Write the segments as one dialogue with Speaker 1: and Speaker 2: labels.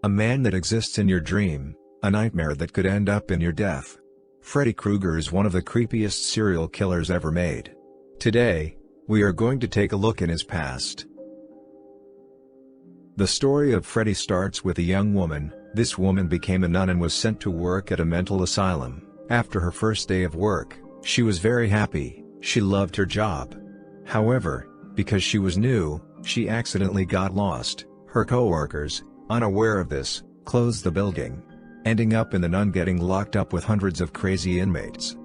Speaker 1: A man that exists in your dream, a nightmare that could end up in your death. Freddy Krueger is one of the creepiest serial killers ever made. Today, we are going to take a look in his past. The story of Freddy starts with a young woman. This woman became a nun and was sent to work at a mental asylum. After her first day of work, she was very happy. She loved her job. However, because she was new, she accidentally got lost. Her co-workers, unaware of this, closed the building, ending up in the nun getting locked up with hundreds of crazy inmates.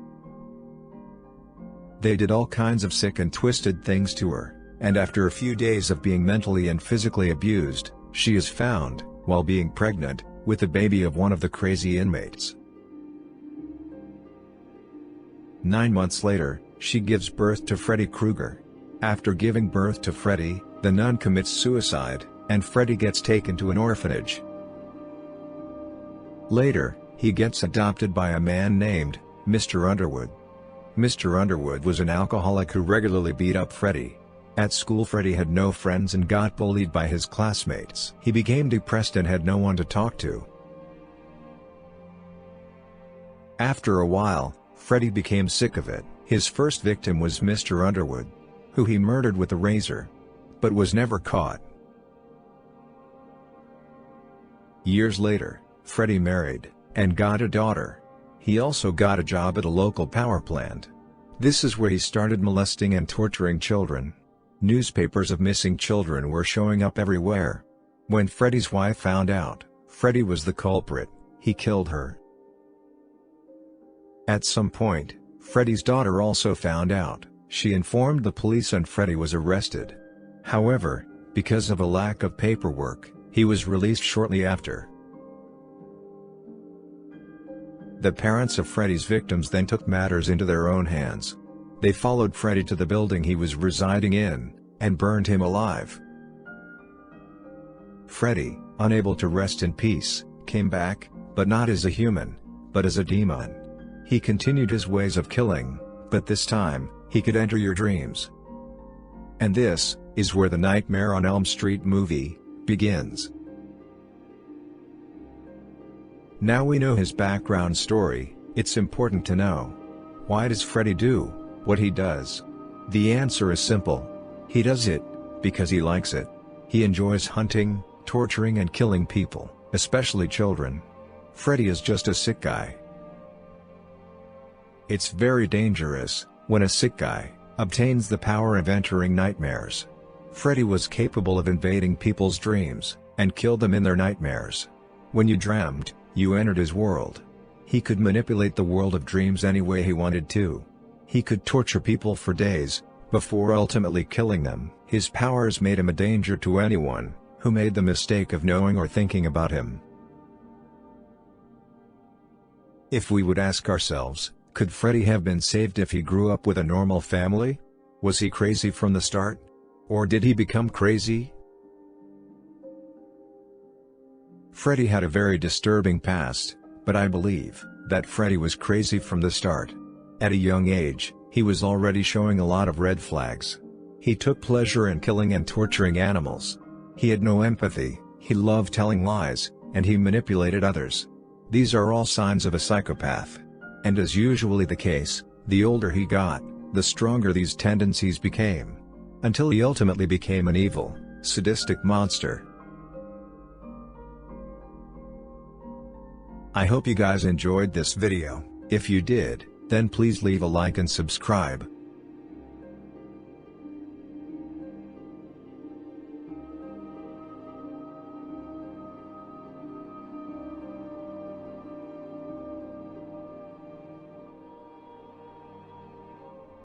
Speaker 1: They did all kinds of sick and twisted things to her, and after a few days of being mentally and physically abused, she is found, while being pregnant, with the baby of one of the crazy inmates. 9 months later, she gives birth to Freddy Krueger. After giving birth to Freddy, the nun commits suicide, and Freddy gets taken to an orphanage. Later, he gets adopted by a man named Mr. Underwood. Mr. Underwood was an alcoholic who regularly beat up Freddy. At school, Freddy had no friends and got bullied by his classmates. He became depressed and had no one to talk to. After a while, Freddy became sick of it. His first victim was Mr. Underwood, who he murdered with a razor, but was never caught. Years later, Freddy married, and got a daughter. He also got a job at a local power plant. This is where he started molesting and torturing children. Newspapers of missing children were showing up everywhere. When Freddy's wife found out, Freddy was the culprit, he killed her. At some point, Freddy's daughter also found out. She informed the police and Freddy was arrested. However, because of a lack of paperwork, he was released shortly after. The parents of Freddy's victims then took matters into their own hands. They followed Freddy to the building he was residing in, and burned him alive. Freddy, unable to rest in peace, came back, but not as a human, but as a demon. He continued his ways of killing, but this time, he could enter your dreams. And this is where the Nightmare on Elm Street movie begins. Now we know his background story, it's important to know. Why does Freddy do what he does? The answer is simple. He does it because he likes it. He enjoys hunting, torturing and killing people, especially children. Freddy is just a sick guy. It's very dangerous when a sick guy obtains the power of entering nightmares. Freddy was capable of invading people's dreams and killed them in their nightmares. When you dreamt, you entered his world. He could manipulate the world of dreams any way he wanted to. He could torture people for days, before ultimately killing them. His powers made him a danger to anyone who made the mistake of knowing or thinking about him. If we would ask ourselves, could Freddy have been saved if he grew up with a normal family? Was he crazy from the start? Or did he become crazy? Freddy had a very disturbing past, but I believe that Freddy was crazy from the start. At a young age, he was already showing a lot of red flags. He took pleasure in killing and torturing animals. He had no empathy, he loved telling lies, and he manipulated others. These are all signs of a psychopath. And as usually the case, the older he got, the stronger these tendencies became. Until he ultimately became an evil, sadistic monster. I hope you guys enjoyed this video. If you did, then please leave a like and subscribe.